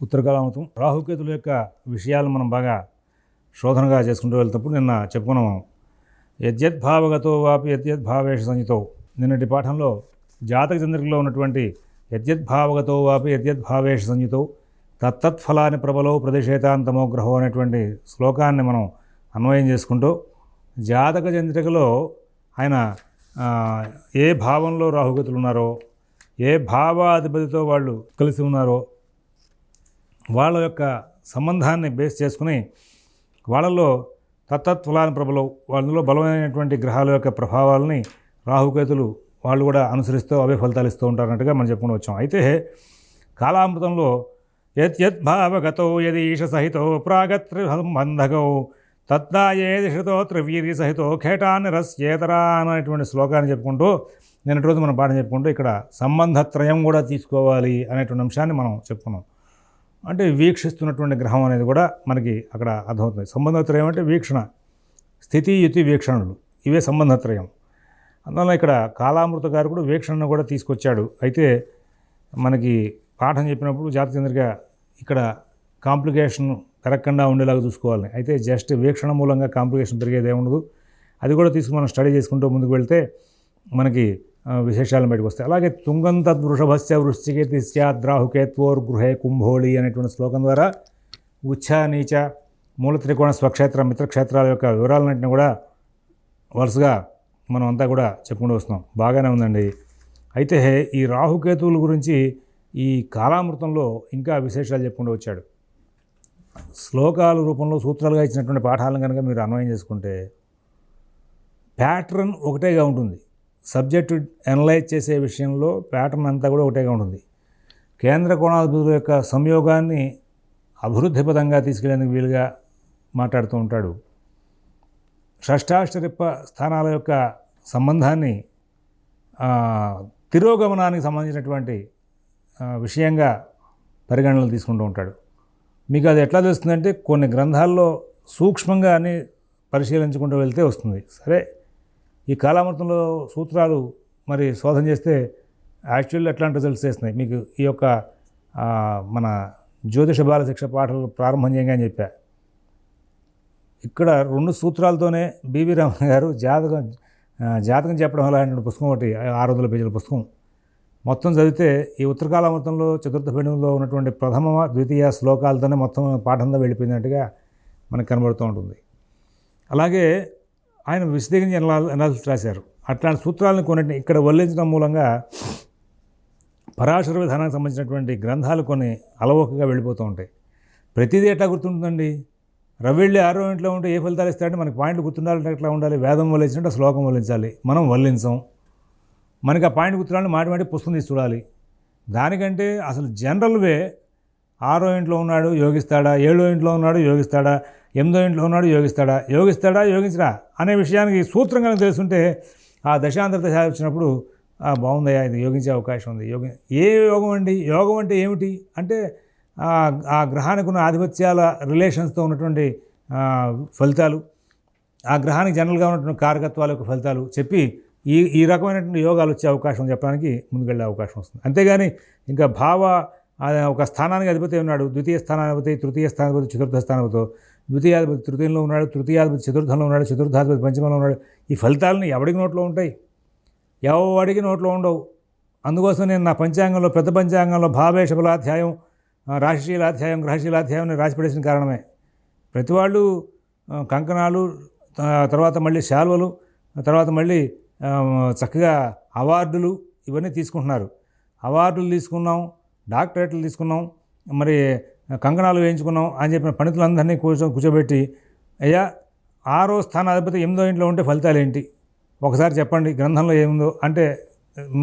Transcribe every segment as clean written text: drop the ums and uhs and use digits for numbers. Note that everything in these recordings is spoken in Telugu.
ఉత్తరకాలామృతం రాహుకేతుల యొక్క విషయాలు మనం బాగా శోధనగా చేసుకుంటూ వెళ్తప్పుడు నిన్న చెప్పుకున్నాము. యద్యద్భావగతో వాపి యద్యద్భావేష సంయుతో. నిన్నటి పాఠంలో జాతక చంద్రికలో ఉన్నటువంటి యద్యద్భావగతో వాపి యద్యద్భావేష సంయుతో తత్తత్ఫలాన్ని ప్రబలో ప్రతిషేతాంతమో గ్రహో అనేటువంటి శ్లోకాన్ని మనం అన్వయం చేసుకుంటూ జాతక చంద్రికలో ఆయన ఏ భావంలో రాహుకేతులు ఉన్నారో, ఏ భావాధిపతితో వాళ్ళు కలిసి ఉన్నారో వాళ్ళ యొక్క సంబంధాన్ని బేస్ చేసుకుని వాళ్ళలో తత్తత్ఫలాన్ని ప్రబలం, వాళ్ళలో బలమైనటువంటి గ్రహాల యొక్క ప్రభావాలని రాహుకేతులు వాళ్ళు కూడా అనుసరిస్తూ అవే ఫలితాలు ఇస్తూ ఉంటారన్నట్టుగా మనం చెప్పుకుని వచ్చాం. అయితే కాలామృతంలో యద్యద్భావగతో యదీష సహితో ప్రాగత్రిబంధకౌ తద్దాయేదిషతో త్రివీర్య సహితో ఖేటాన్ని రస్యేతరా అనేటువంటి శ్లోకాన్ని చెప్పుకుంటూ నిన్నటి రోజు మనం పాఠం చెప్పుకుంటూ ఇక్కడ సంబంధత్రయం కూడా తీసుకోవాలి అనేటువంటి అంశాన్ని మనం చెప్పుకున్నాం. అంటే వీక్షిస్తున్నటువంటి గ్రహం అనేది కూడా మనకి అక్కడ అర్థమవుతుంది. సంబంధత్రయం అంటే వీక్షణ, స్థితి, యుతి, వీక్షణలు, ఇవే సంబంధత్రయం. అందువల్ల ఇక్కడ కాలామృత గారు కూడా వీక్షణను కూడా తీసుకొచ్చాడు. అయితే మనకి పాఠం చెప్పినప్పుడు జాతక చంద్రిక ఇక్కడ కాంప్లికేషన్ పెరగకుండా ఉండేలాగా చూసుకోవాలి. అయితే జస్ట్ వీక్షణ మూలంగా కాంప్లికేషన్ పెరిగేదే ఉండదు. అది కూడా తీసుకుని మనం స్టడీ చేసుకుంటూ ముందుకు వెళ్తే మనకి విశేషాలను బయటకు వస్తాయి. అలాగే తుంగంతద్వృషభస్య వృశ్చికేతి స్యాద్రాహుకేత్వోర్ గృహే కుంభోళి అనేటువంటి శ్లోకం ద్వారా ఉచ్ఛ, నీచ, మూల త్రికోణ, స్వక్షేత్ర, మిత్రక్షేత్రాల యొక్క వివరాలన్నింటినీ కూడా వరుసగా మనం అంతా కూడా చెప్పుకుంటూ వస్తున్నాం. బాగానే ఉందండి. అయితే ఈ రాహుకేతువుల గురించి ఈ కాలామృతంలో ఇంకా విశేషాలు చెప్పుకుంటూ వచ్చాడు. శ్లోకాల రూపంలో సూత్రాలుగా ఇచ్చినటువంటి పాఠాలను కనుక మీరు అన్వయం చేసుకుంటే ప్యాటర్న్ ఒకటేగా ఉంటుంది. సబ్జెక్టు అనలైజ్ చేసే విషయంలో ప్యాటర్న్ అంతా కూడా ఒకటేగా ఉంటుంది. కేంద్ర కోణాధిపతుల యొక్క సంయోగాన్ని అభివృద్ధిపదంగా తీసుకెళ్లేందుకు వీలుగా మాట్లాడుతూ ఉంటాడు. షష్ఠాష్టరిప్ప స్థానాల యొక్క సంబంధాన్ని తిరోగమనానికి సంబంధించినటువంటి విషయంగా పరిగణనలు తీసుకుంటూ ఉంటాడు. మీకు అది ఎట్లా తెలుస్తుందంటే కొన్ని గ్రంథాల్లో సూక్ష్మంగా అని పరిశీలించుకుంటూ వెళ్తే వస్తుంది. సరే, ఈ కాలామృతంలో సూత్రాలు మరి శోధన చేస్తే యాక్చువల్లీ ఎట్లాంటి రిజల్ట్స్ చేస్తున్నాయి. మీకు ఈ యొక్క మన జ్యోతిష బాలశిక్ష పాఠాలు ప్రారంభం చేయగా అని చెప్పా. ఇక్కడ 2 సూత్రాలతోనే బివి రమణ గారు జాతకం చెప్పడం అలాంటి పుస్తకం ఒకటి 600 పేజీల పుస్తకం మొత్తం చదివితే ఈ ఉత్తరకాలామృతంలో చతుర్థ పీఠంలో ఉన్నటువంటి ప్రథమ, ద్వితీయ శ్లోకాలతోనే మొత్తం పాఠంలో వెళ్ళిపోయినట్టుగా మనకు కనబడుతూ ఉంటుంది. అలాగే ఆయన విశదీకరించి అనాలిసిస్ రాశారు. అట్లాంటి సూత్రాలను కొన్నిటిని ఇక్కడ వల్లించడం మూలంగా పరాశర విధానానికి సంబంధించినటువంటి గ్రంథాలు కొన్ని అలవోకగా వెళ్ళిపోతూ ఉంటాయి. ప్రతిదీ ఎట్లా గుర్తుంటుందండి? రవిళ్ళి 6వ ఇంట్లో ఉంటే ఏ ఫలితాలు ఇస్తాడంటే మనకి పాయింట్లు గుర్తుండాలంటే ఎట్లా ఉండాలి? వేదం వల్లించినట్టు శ్లోకం వల్లించాలి. మనం వల్లించాం. మనకి ఆ పాయింట్ గుర్తురాలని మాటి పుస్తకం తీసి చూడాలి. దానికంటే అసలు జనరల్ వే 6వ ఇంట్లో ఉన్నాడు యోగిస్తాడా, 7వ ఇంట్లో ఉన్నాడు యోగిస్తాడా, 8వ ఇంట్లో ఉన్నాడు యోగిస్తాడా యోగించడా అనే విషయానికి సూత్రం కనుక తెలుసుంటే ఆ దశాంతర దశ వచ్చినప్పుడు బాగుందయ్యా, ఇది యోగించే అవకాశం ఉంది. ఏ యోగం అండి? యోగం అంటే ఏమిటి అంటే ఆ గ్రహానికి ఉన్న ఆధిపత్యాల రిలేషన్స్తో ఉన్నటువంటి ఫలితాలు, ఆ గ్రహానికి జనరల్గా ఉన్నటువంటి కారకత్వాల యొక్క ఫలితాలు చెప్పి ఈ రకమైనటువంటి యోగాలు వచ్చే అవకాశం చెప్పడానికి ముందుకెళ్ళే అవకాశం వస్తుంది. అంతేగాని ఇంకా ఒక స్థానానికి అధిపతి ఉన్నాడు, ద్వితీయ స్థానాధిపతి, తృతీయ స్థానాధిపతి, చతుర్థ స్థానాధిపతి, ద్వితీయాధిపతి తృతీయంలో ఉన్నాడు, తృతీయాధిపతి చతుర్థంలో ఉన్నాడు, చతుర్థాధిపతి పంచమంలో ఉన్నాడు. ఈ ఫలితాలను ఎవడికి నోట్లో ఉంటాయి? ఎవడికి నోట్లో ఉండవు. అందుకోసం నేను నా పంచాంగంలో, పెద్ద పంచాంగంలో భావేశ బలాధ్యాయం, రాశిశీలాధ్యాయం, గ్రహశీలాధ్యాయం రాసిపడేసిన కారణమే. ప్రతి వాళ్ళు కంకణాలు, తర్వాత మళ్ళీ శాల్వలు, తర్వాత మళ్ళీ చక్కగా అవార్డులు ఇవన్నీ తీసుకుంటున్నారు. అవార్డులు తీసుకున్నాం, డాక్టరేట్లు తీసుకున్నాం, మరి కంకణాలు వేయించుకున్నాం అని చెప్పిన పండితులందరినీ కూర్చోబెట్టి, అయ్యా 6వ స్థానాధిపతి 8వ ఇంట్లో ఉంటే ఫలితాలు ఏంటి ఒకసారి చెప్పండి, గ్రంథంలో ఏముందో అంటే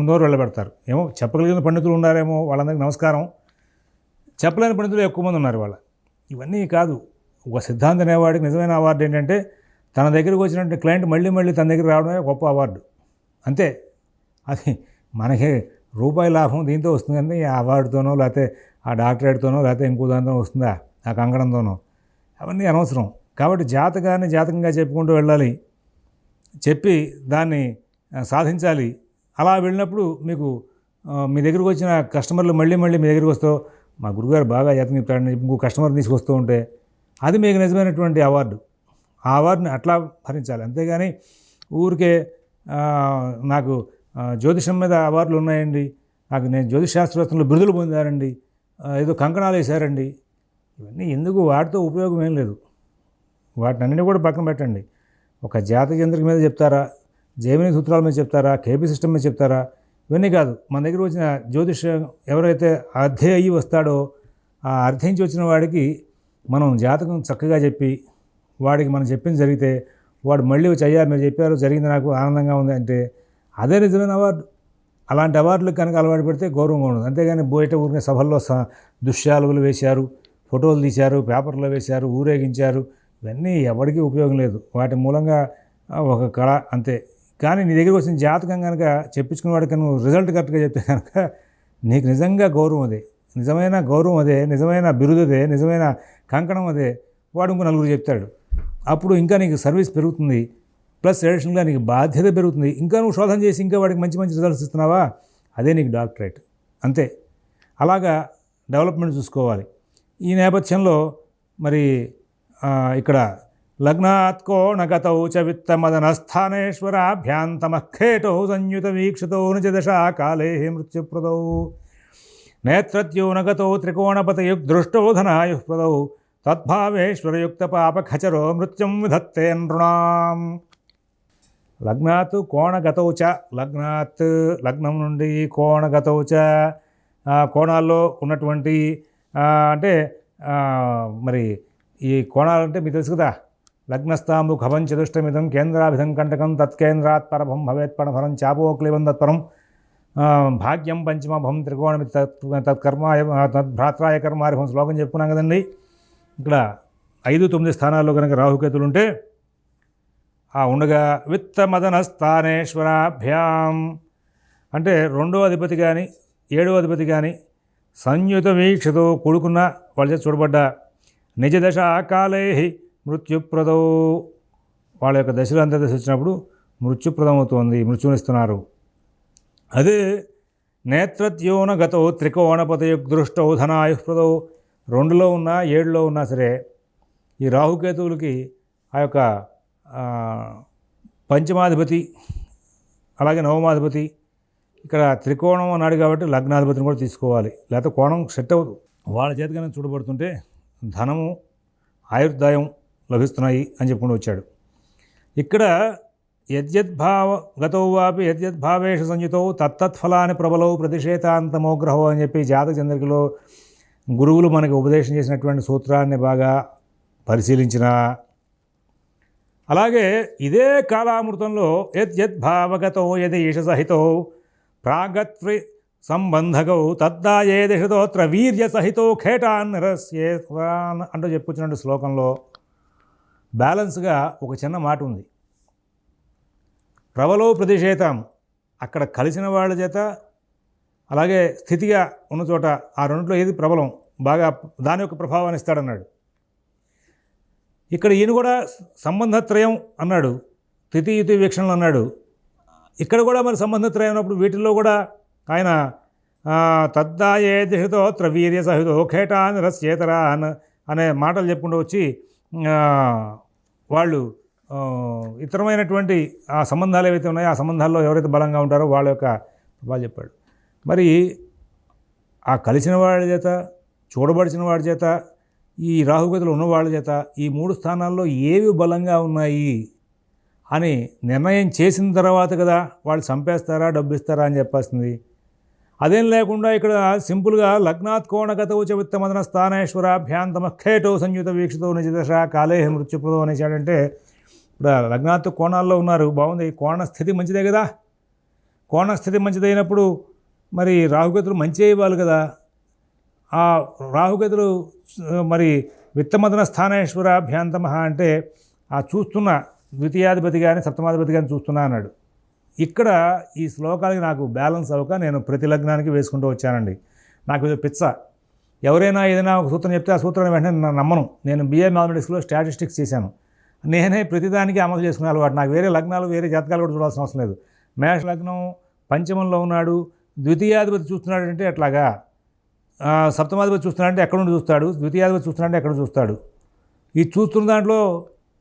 నోరు వెళ్ళబెడతారు. ఏమో చెప్పగలిగిన పండితులు ఉన్నారేమో, వాళ్ళందరికీ నమస్కారం. చెప్పలేని పండితులు ఎక్కువ మంది ఉన్నారు వాళ్ళ. ఇవన్నీ కాదు. ఒక సిద్ధాంతం అనేవాడికి నిజమైన అవార్డు ఏంటంటే తన దగ్గరికి వచ్చినటువంటి క్లయింట్ మళ్ళీ తన దగ్గర రావడమే గొప్ప అవార్డు. అంతే. అది మనకి రూపాయి లాభం దీంతో వస్తుంది, కానీ ఆ అవార్డుతోనో లేకపోతే ఆ డాక్టరేట్తోనో లేకపోతే ఇంకో దాంతో వస్తుందా, ఆ కంకణంతోనో, అవన్నీ అనవసరం. కాబట్టి జాతకంగా చెప్పుకుంటూ వెళ్ళాలి, చెప్పి దాన్ని సాధించాలి. అలా వెళ్ళినప్పుడు మీకు మీ దగ్గరకు వచ్చిన కస్టమర్లు మళ్ళీ మీ దగ్గరికి వస్తూ మా గురుగారు బాగా జాతకం చెప్తాడని ఇంకో కస్టమర్ తీసుకొస్తూ ఉంటే అది మీకు నిజమైనటువంటి అవార్డు. ఆ అవార్డుని అట్లా భరించాలి. అంతేగాని ఊరికే నాకు జ్యోతిషం మీద అవార్డులు ఉన్నాయండి, నాకు నేను జ్యోతిష్ శాస్త్రవేత్తలు బిరుదులు పొందారండి, ఏదో కంకణాలు వేశారండి, ఇవన్నీ ఎందుకు? వాటితో ఉపయోగం ఏం లేదు. వాటిని అన్నీ కూడా పక్కన పెట్టండి. ఒక జాతక యంత్రిక మీద చెప్తారా, జైమిని సూత్రాల మీద చెప్తారా, కేపీ సిస్టమ్ మీద చెప్తారా? ఇవన్నీ కాదు. మన దగ్గర వచ్చిన జ్యోతిష్యం ఎవరైతే అర్థే అయ్యి వస్తాడో ఆ అర్థించి వచ్చిన వాడికి మనం జాతకం చక్కగా చెప్పి వాడికి మనం చెప్పింది జరిగితే వాడు మళ్ళీ వచ్చి అయ్యా మీరు చెప్పారు జరిగింది నాకు ఆనందంగా ఉంది అంటే అదే నిజమైన అవార్డు. అలాంటి అవార్డులకు కనుక అలవాటు పెడితే గౌరవంగా ఉండదు. అంతేగాని బయట ఊరికే సభల్లో దృశ్యాలుగులు వేశారు, ఫోటోలు తీశారు, పేపర్లో వేశారు, ఊరేగించారు, ఇవన్నీ ఎవరికీ ఉపయోగం లేదు. వాటి మూలంగా ఒక కళ అంతే. కానీ నీ దగ్గరికి వచ్చిన జాతకం కనుక చెప్పించుకున్న వాడికి నువ్వు రిజల్ట్ కరెక్ట్గా చెప్తే కనుక నీకు నిజంగా గౌరవం అదే, నిజమైన గౌరవం అదే, నిజమైన బిరుదు అదే, నిజమైన కంకణం అదే. వాడు ఇంకో నలుగురు చెప్తాడు. అప్పుడు ఇంకా నీకు సర్వీస్ పెరుగుతుంది, ప్లస్ అడిషనల్గా నీకు బాధ్యత పెరుగుతుంది. ఇంకా నువ్వు శోధన చేసి ఇంకా వాడికి మంచి మంచి రిజల్ట్స్ ఇస్తున్నావా, అదే నీకు డాక్టరేట్. అంతే. అలాగా డెవలప్మెంట్ చూసుకోవాలి. ఈ నేపథ్యంలో మరి ఇక్కడ లగ్నాత్ కోణగతౌ చ విత్తమదనస్థానేశ్వరాభ్యాంతమఖేటౌ సంయుత వీక్షితో నిజదశా కాలే మృత్యుప్రదౌ నేత్రత్యోనగతో త్రికోణపతయుగ్దృష్టో ధనాయుఃప్రదౌ తద్భావేశ్వరయుక్త పాపఖచరో మృత్యుం విధత్తే నృణాం. లగ్నాత్ కోణగతౌ చ, లగ్నాత్ లగ్నం నుండి కోణగతౌ చ కోణాల్లో ఉన్నటువంటి అంటే మరి ఈ కోణాలంటే మీకు తెలుసు కదా. లగ్నస్థాంబు ఖభం చతుష్టమిదం కేంద్రాభిధం కంటకం తత్కేంద్రాత్ పరభం భవేత్ పణఫలం చాపోక్లివం తత్పరం భాగ్యం పంచమభం త్రికోణమి తత్కర్మాయ తద్భ్రాత్రాయ కర్మారిభం శ్లోకం చెప్పుకున్నాం కదండి. ఇక్కడ 5-9 స్థానాల్లో కనుక రాహుకేతులు ఉంటే ఉండగా విత్తమదన స్థానేశ్వరాభ్యాం అంటే 2వ అధిపతి కానీ 7వ అధిపతి కానీ సంయుత వీక్షతో కూడుకున్న వాళ్ళ చేత చూడబడ్డ నిజదశ కాలే మృత్యుప్రదో వాళ్ళ యొక్క దశలు అంతర్దశ వచ్చినప్పుడు మృత్యుప్రదం అవుతుంది, మృత్యునిస్తున్నారు. అదే నేత్రత్యోన గతో త్రికోణపతయుగ్దృష్టౌ ధనాయుఃప్రదో 2లో ఉన్నా 7లో ఉన్నా సరే ఈ రాహుకేతువులకి ఆ యొక్క పంచమాధిపతి అలాగే నవమాధిపతి ఇక్కడ త్రికోణం అన్నాడు కాబట్టి లగ్నాధిపతిని కూడా తీసుకోవాలి, లేకపోతే కోణం సెట్ అవ్వదు. వాళ్ళ చేతికైనా చూడబడుతుంటే ధనము ఆయుర్దాయం లభిస్తున్నాయి అని చెప్పుకుంటూ వచ్చాడు. ఇక్కడ యద్యద్భావగతో వాపి యద్యద్భావేషు సంయుతో తత్తత్ఫలాన్ని ప్రబలౌ ప్రతిషేతాంతమోగ్రహో అని చెప్పి జాతక చంద్రికలో గురువులు మనకి ఉపదేశం చేసినటువంటి సూత్రాన్ని బాగా పరిశీలించిన అలాగే ఇదే కాలామృతంలో యద్యద్భావగతో యది ఈషసహితో ప్రాగత్రి సంబంధకౌ తద్దాయేదిషతోత్ర వీర్య సహితో ఖేటాన్ నిరస్యేత్వాన్ అంటూ చెప్పుకున్నట్టు శ్లోకంలో బ్యాలెన్స్గా ఒక చిన్న మాట ఉంది. ప్రబలో ప్రతిషేతం అక్కడ కలిసిన వాళ్ళ చేత అలాగే స్థితిగా ఉన్న చోట ఆ రెండిట్లో ఏది ప్రబలం బాగా దాని యొక్క ప్రభావాన్ని ఇస్తాడన్నాడు. ఇక్కడ ఈయన కూడా సంబంధత్రయం అన్నాడు, తిథియుతి వీక్షణలు అన్నాడు. ఇక్కడ కూడా మరి సంబంధత్రయం అన్నప్పుడు వీటిల్లో కూడా ఆయన తద్దాయే దిశతోత్ర వీర్య సహితో ఖేటాన్ రస్యేతరాన్ అనే మాటలు చెప్పుకుంటూ వచ్చి వాళ్ళు ఇతరమైనటువంటి ఆ సంబంధాలు ఏవైతే ఉన్నాయో ఆ సంబంధాల్లో ఎవరైతే బలంగా ఉంటారో వాళ్ళ యొక్క ప్రభావాలు చెప్పాడు. మరి ఆ కలిసిన వాళ్ళ చేత చూడబడిచిన వాడి చేత ఈ రాహుగతులు ఉన్న వాళ్ళ చేత ఈ 3 స్థానాల్లో ఏవి బలంగా ఉన్నాయి అని నిర్ణయం చేసిన తర్వాత కదా వాళ్ళు చంపేస్తారా డబ్బు ఇస్తారా అని చెప్పేస్తుంది. అదేం లేకుండా ఇక్కడ సింపుల్గా లగ్నాత్ కోణగతౌచ విత్తమదన స్థానేశ్వరాభ్యాంతమఖేటో సంయుత వీక్షితో నిజదశ కాలే మృత్యుప్రదో అనేసాడంటే ఇప్పుడు లగ్నాత్ కోణాల్లో ఉన్నారు, బాగుంది, కోణ స్థితి మంచిదే కదా. కోణ స్థితి మంచిదైనప్పుడు మరి రాహుగతులు మంచి ఇవ్వాలి కదా. ఆ రాహుగతులు మరి విత్తమదన స్థానేశ్వరాభ్యాంతమ అంటే ఆ చూస్తున్న ద్వితీయాధిపతి కానీ సప్తమాధిపతి కానీ చూస్తున్నా అన్నాడు. ఇక్కడ ఈ శ్లోకాలకి నాకు బ్యాలెన్స్ అవ్వక నేను ప్రతి లగ్నానికి వేసుకుంటూ వచ్చానండి. నాకు ఇది పిచ్చ. ఎవరైనా ఏదైనా ఒక సూత్రం చెప్తే ఆ సూత్రాన్ని వెంటనే నేను నమ్మను. నేను BA మ్యాథమెటిక్స్లో స్టాటిస్టిక్స్ చేశాను. నేనే ప్రతిదానికి అమలు చేసుకునే అలవాటు. నాకు వేరే లగ్నాలు వేరే జాతకాలు కూడా చూడాల్సిన అవసరం లేదు. మేష లగ్నం పంచమంలో ఉన్నాడు, ద్వితీయాధిపతి చూస్తున్నాడంటే అట్లాగా సప్తమాధిపతి చూస్తున్నాడంటే ఎక్కడ నుండి చూస్తాడు, ద్వితీయాధిపతి చూస్తున్నాడంటే ఎక్కడ చూస్తాడు. ఈ చూస్తున్న దాంట్లో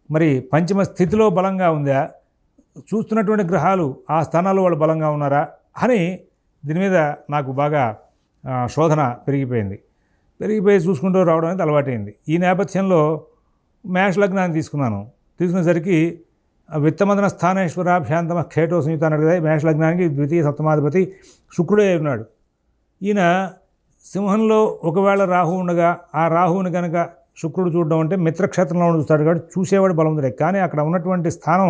మరి పంచమ స్థితిలో బలంగా ఉందా, చూస్తున్నటువంటి గ్రహాలు ఆ స్థానాల్లో వాళ్ళు బలంగా ఉన్నారా అని దీని మీద నాకు బాగా శోధన పెరిగిపోయి చూసుకుంటూ రావడం అనేది అలవాటైంది. ఈ నేపథ్యంలో మేష లగ్నాన్ని తీసుకునేసరికి విత్తమదన స్థానేశ్వరాభ్యాంతమ ఖేటో సంయుత అన్నాడు కదా. మేష లగ్నానికి ద్వితీయ సప్తమాధిపతి శుక్రుడే ఉన్నాడు. ఈయన సింహంలో ఒకవేళ రాహు ఉండగా ఆ రాహువుని కనుక శుక్రుడు చూడడం అంటే మిత్రక్షేత్రంలో చూస్తాడు కాబట్టి చూసేవాడు బలవంతుడే. కానీ అక్కడ ఉన్నటువంటి స్థానం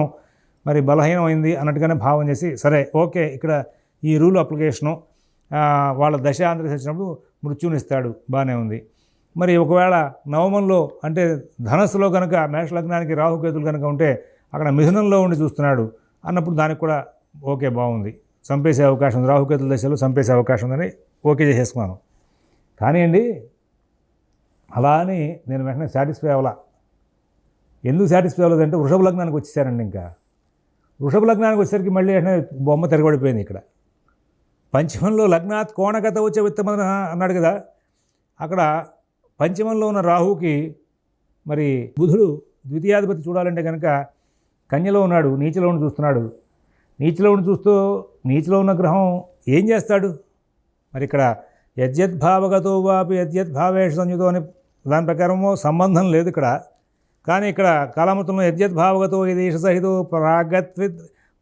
మరి బలహీనమైంది అన్నట్టుగానే భావం చేసి సరే ఓకే ఇక్కడ ఈ రూల్ అప్లికేషను వాళ్ళ దశ ఆంధ్రదేశ్ వచ్చినప్పుడు మృత్యునిస్తాడు, బాగానే ఉంది. మరి ఒకవేళ నవమంలో అంటే ధనస్సులో కనుక మేష లగ్నానికి రాహుకేతులు కనుక ఉంటే అక్కడ మిథునంలో ఉండి చూస్తున్నాడు అన్నప్పుడు దానికి కూడా ఓకే బాగుంది, చంపేసే అవకాశం ఉంది, రాహుకేతుల దశలో చంపేసే అవకాశం ఉందని ఓకే చేసేసుకున్నాను. కానీ అండి అలా అని నేను వెంటనే సాటిస్ఫై అవ్వాలా. ఎందుకు సాటిస్ఫై అవ్వలేదంటే వృషభ లగ్నానికి వచ్చేసారండి. ఇంకా వృషభ లగ్నానికి వచ్చేసరికి మళ్ళీ వెంటనే బొమ్మ తిరగబడిపోయింది. ఇక్కడ పంచమంలో లగ్నాత్ కోణగత వచ్చే విత్తమన అన్నాడు కదా, అక్కడ పంచమంలో ఉన్న రాహుకి మరి బుధుడు ద్వితీయాధిపతి చూడాలంటే కనుక కన్యలో ఉన్నాడు, నీచలో ఉండి చూస్తున్నాడు. నీచలో ఉన్న గ్రహం ఏం చేస్తాడు మరి ఇక్కడ యద్యద్భావగతో వాపి యద్యద్భావేష సంయుతో అని దాని ప్రకారమో సంబంధం లేదు ఇక్కడ. కానీ ఇక్కడ కాలమతంలో యద్యద్భావగతో యదేష సహితో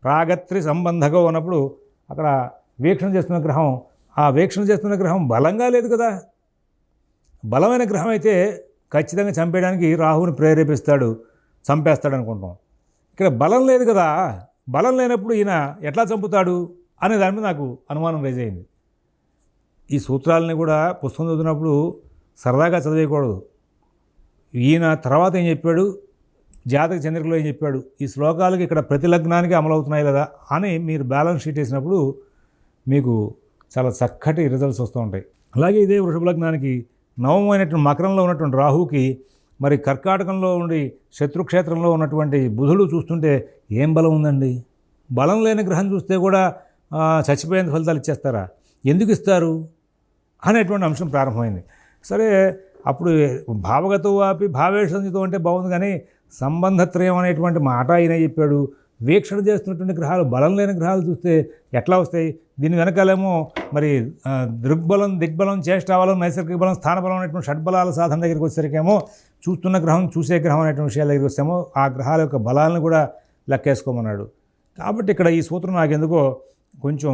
ప్రాగత్రి సంబంధకో ఉన్నప్పుడు అక్కడ వీక్షణ చేస్తున్న గ్రహం, ఆ వీక్షణ చేస్తున్న గ్రహం బలంగా లేదు కదా. బలమైన గ్రహం అయితే ఖచ్చితంగా చంపేయడానికి రాహువుని ప్రేరేపిస్తాడు, చంపేస్తాడు అనుకుంటాం. ఇక్కడ బలం లేదు కదా. బలం లేనప్పుడు ఈయన ఎట్లా చంపుతాడు అనే దాని మీద నాకు అనుమానం రైజ్ అయింది. ఈ సూత్రాలని కూడా పుస్తకం చదివినప్పుడు సరదాగా చదివేయకూడదు. ఈయన తర్వాత ఏం చెప్పాడు, జాతక చంద్రికలో ఏం చెప్పాడు, ఈ శ్లోకాలకి ఇక్కడ ప్రతి లగ్నానికి అమలవుతున్నాయి కదా అని మీరు బ్యాలెన్స్ షీట్ వేసినప్పుడు మీకు చాలా చక్కటి రిజల్ట్స్ వస్తూ ఉంటాయి. అలాగే ఇదే వృషభ లగ్నానికి నవమైనటువంటి మకరంలో ఉన్నటువంటి రాహుకి మరి కర్కాటకంలో ఉండి శత్రుక్షేత్రంలో ఉన్నటువంటి బుధుడు చూస్తుంటే ఏం బలం ఉందండి. బలం లేని గ్రహం చూస్తే కూడా చచ్చిపోయేంత ఫలితాలు ఇచ్చేస్తారా, ఎందుకు ఇస్తారు అనేటువంటి అంశం ప్రారంభమైంది. సరే అప్పుడు భావగతో వాపి భావేషంతో అంటే బాగుంది, కానీ సంబంధత్రయం అనేటువంటి మాట ఆయన చెప్పాడు. వీక్షణ చేస్తున్నటువంటి గ్రహాలు బలం లేని గ్రహాలు చూస్తే ఎట్లా వస్తాయి, దీని వెనకాలేమో మరి దృగ్బలం దిగ్బలం చేష్టాబలం నైసర్గిక బలం స్థానబలం అనేటువంటి షడ్బలాల సాధన దగ్గరికి వచ్చేసరికేమో చూస్తున్న గ్రహం చూసే గ్రహం అనేటువంటి విషయాల దగ్గరికి వస్తేమో ఆ గ్రహాల యొక్క బలాలను కూడా లెక్కేసుకోమన్నాడు. కాబట్టి ఇక్కడ ఈ సూత్రం నాకెందుకో కొంచెం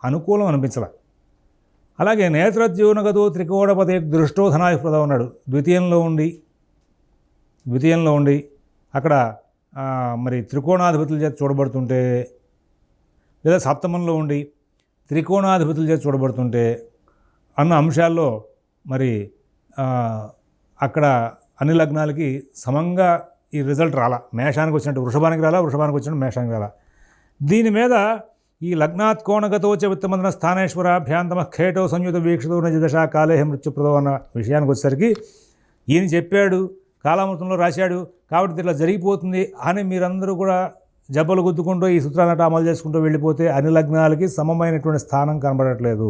అనుకూలం అనిపించలే. అలాగే నేత్రద్యూనగతో త్రికోణపతి దృష్టో ధనాధిపద ఉన్నాడు. ద్వితీయంలో ఉండి అక్కడ మరి త్రికోణాధిపతుల చేత చూడబడుతుంటే, లేదా సప్తమంలో ఉండి త్రికోణాధిపతుల చేత చూడబడుతుంటే అన్న అంశాల్లో మరి అక్కడ అన్ని లగ్నాలకి సమంగా ఈ రిజల్ట్ రాలా. మేషానికి వచ్చినట్టు వృషభానికి రాలా, వృషభానికి వచ్చినట్టు మేషానికి రాలా. దీని మీద ఈ లగ్నాత్ కోణగతోచ విత్తమందన స్థానేశ్వరాభ్యాంతమ ఖేటో సంయుత వీక్షతో నజదశ కాలేహ మృత్యుప్రదో అన్న విషయానికి వచ్చేసరికి ఈయన చెప్పాడు, కాలామృతంలో రాశాడు కాబట్టి ఇట్లా జరిగిపోతుంది అని మీరందరూ కూడా జబ్బలు గుద్దుకుంటూ ఈ సూత్రాలను అమలు చేసుకుంటూ వెళ్ళిపోతే అన్ని లగ్నాలకి సమమైనటువంటి స్థానం కనబడట్లేదు.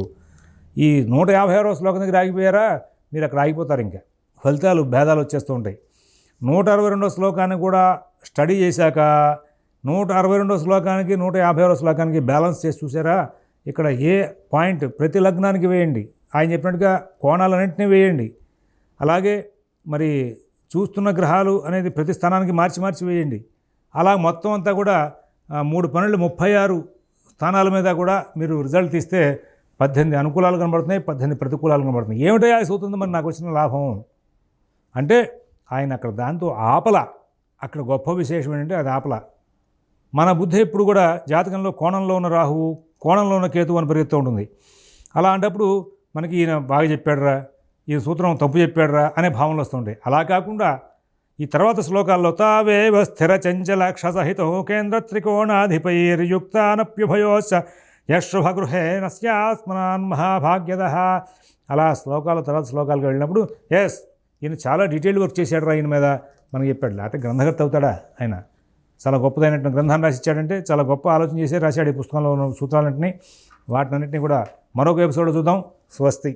ఈ 156వ శ్లోకం దగ్గర ఆగిపోయారా, మీరు అక్కడ ఆగిపోతారు. ఇంకా ఫలితాలు భేదాలు వచ్చేస్తూ ఉంటాయి. 162వ శ్లోకాన్ని కూడా స్టడీ చేశాక 162వ శ్లోకానికి 150వ శ్లోకానికి బ్యాలెన్స్ చేసి చూసారా, ఇక్కడ ఏ పాయింట్ ప్రతి లగ్నానికి వేయండి, ఆయన చెప్పినట్టుగా కోణాలన్నింటినీ వేయండి. అలాగే మరి చూస్తున్న గ్రహాలు అనేది ప్రతి స్థానానికి మార్చి వేయండి. అలా మొత్తం అంతా కూడా 3 పనులు 36 స్థానాల మీద కూడా మీరు రిజల్ట్ తీస్తే 18 అనుకూలాలు కనబడుతున్నాయి, 18 ప్రతికూలాలు కనబడుతున్నాయి. ఏమిటో అవుతుంది మరి నాకు వచ్చిన లాభం అంటే ఆయన అక్కడ దాంతో ఆపల. అక్కడ గొప్ప విశేషం ఏంటంటే అది ఆపల. మన బుద్ధి ఎప్పుడు కూడా జాతకంలో కోణంలో ఉన్న రాహువు, కోణంలో ఉన్న కేతువు అని పరిగెత్తూ ఉంటుంది. అలా అంటప్పుడు మనకి ఈయన బాగా చెప్పాడురా, ఈ సూత్రం తప్పు చెప్పాడురా అనే భావనలు వస్తుంటాయి. అలా కాకుండా ఈ తర్వాత శ్లోకాల్లో తావేవ స్థిర చంచల క్షసహితో కేంద్ర త్రికోణాధిపైర్యుక్తానప్యుభయోశ్చ యశుభగృహేణ స్యాస్మనాన్ మహాభాగ్యద అలా శ్లోకాల తర్వాత శ్లోకాలకు వెళ్ళినప్పుడు ఎస్ ఈయన చాలా డీటెయిల్ వర్క్ చేశాడు ఈయన మీద మనకి చెప్పాడు. లేకపోతే గ్రంథకర్త అవుతాడా ఆయన? చాలా గొప్పదైనటువంటి గ్రంథాన్ని రాసిచ్చాడంటే చాలా గొప్ప ఆలోచన చేసి రాశాడు ఈ పుస్తకంలో ఉన్న సూత్రాలన్నింటినీ. వాటినన్నింటినీ కూడా మరొక ఎపిసోడ్ చూద్దాం. స్వస్తి.